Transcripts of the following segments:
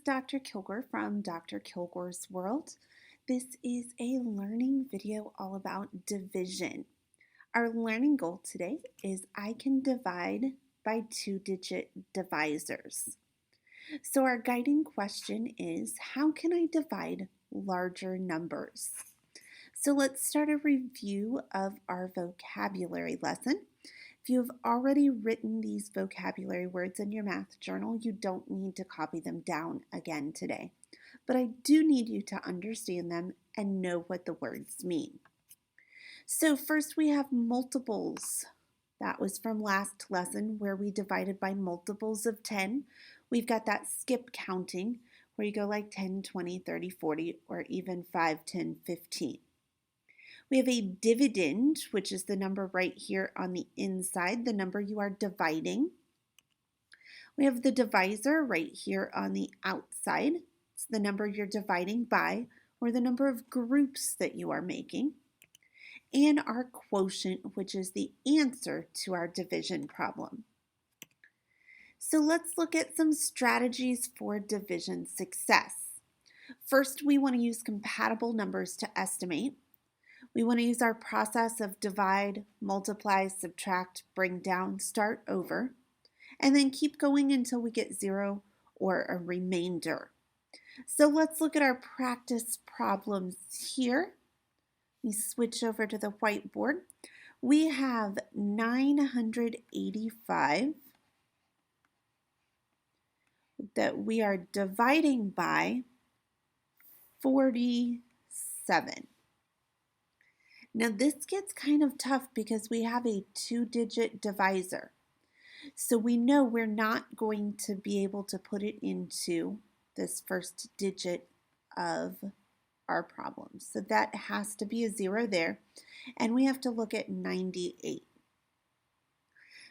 Dr. Kilgore from Dr. Kilgore's World. This is a learning video all about division. Our learning goal today is I can divide by two-digit divisors. So our guiding question is, how can I divide larger numbers? So let's start a review of our vocabulary lesson. If you have already written these vocabulary words in your math journal, you don't need to copy them down again today. But I do need you to understand them and know what the words mean. So first we have multiples. That was from last lesson where we divided by multiples of 10. We've got that skip counting where you go like 10, 20, 30, 40, or even 5, 10, 15. We have a dividend, which is the number right here on the inside, the number you are dividing. We have the divisor right here on the outside. It's the number you're dividing by, or the number of groups that you are making. And our quotient, which is the answer to our division problem. So let's look at some strategies for division success. First, we want to use compatible numbers to estimate. We want to use our process of divide, multiply, subtract, bring down, start over, and then keep going until we get 0 or a remainder. So let's look at our practice problems here. We switch over to the whiteboard. We have 985 that we are dividing by 47. Now this gets kind of tough because we have a two-digit divisor. So we know we're not going to be able to put it into this first digit of our problem. So that has to be a 0 there. And we have to look at 98.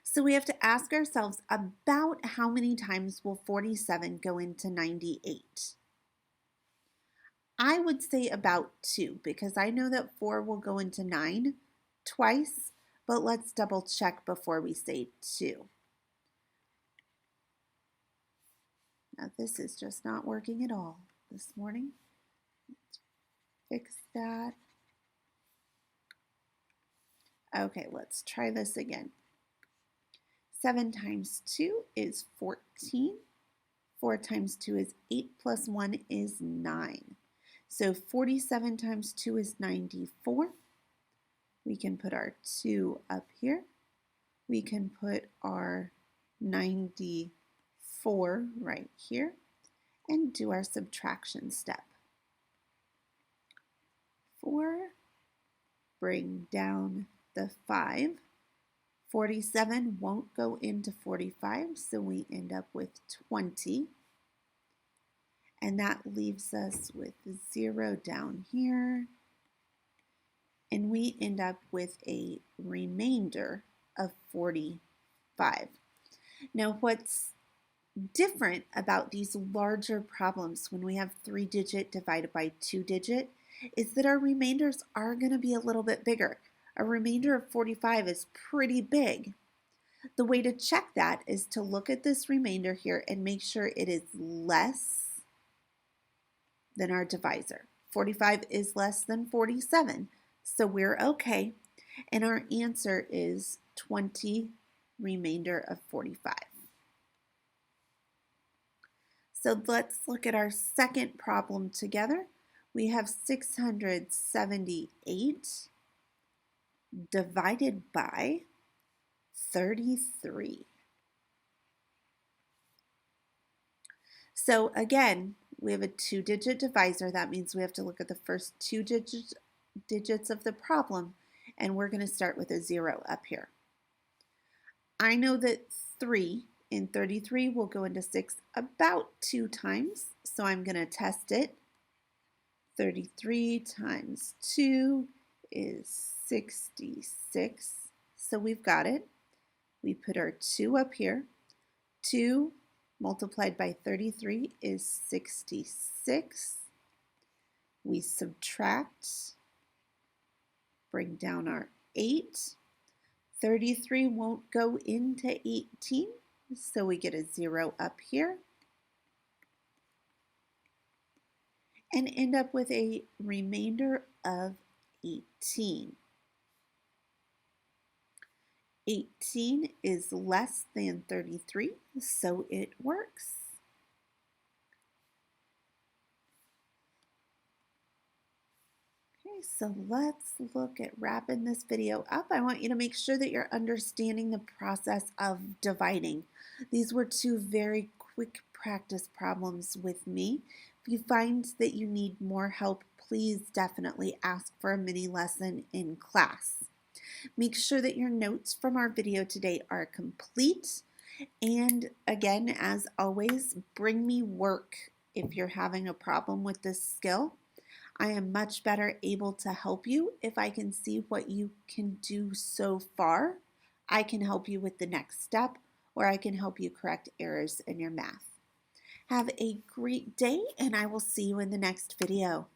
So we have to ask ourselves about how many times will 47 go into 98? I would say about 2 because I know that 4 will go into 9 twice, but let's double check before we say 2. Now this is just not working at all this morning. Let's fix that. Okay, let's try this again. 7 times 2 is 14. 4 times 2 is 8 plus 1 is 9. So 47 times 2 is 94. We can put our 2 up here. We can put our 94 right here and do our subtraction step. 4, bring down the 5. 47 won't go into 45, so we end up with 20. And that leaves us with 0 down here. And we end up with a remainder of 45. Now what's different about these larger problems when we have 3-digit divided by 2-digit is that our remainders are going to be a little bit bigger. A remainder of 45 is pretty big. The way to check that is to look at this remainder here and make sure it is less than our divisor. 45 is less than 47, so we're okay. And our answer is 20 remainder of 45. So let's look at our second problem together. We have 678 divided by 33. So again, we have a two-digit divisor. That means we have to look at the first two digits of the problem, and we're going to start with a 0 up here. I know that 3 in 33 will go into 6 about 2 times, so I'm going to test it. 33 times 2 is 66, so we've got it. We put our 2 up here. 2 multiplied by 33 is 66. We subtract, bring down our 8. 33 won't go into 18, so we get a 0 up here. and end up with a remainder of 18. 18 is less than 33, so it works. Okay, so let's look at wrapping this video up. I want you to make sure that you're understanding the process of dividing. These were two very quick practice problems with me. If you find that you need more help, please definitely ask for a mini lesson in class. Make sure that your notes from our video today are complete. And again, as always, bring me work if you're having a problem with this skill. I am much better able to help you if I can see what you can do so far. I can help you with the next step, or I can help you correct errors in your math. Have a great day, and I will see you in the next video.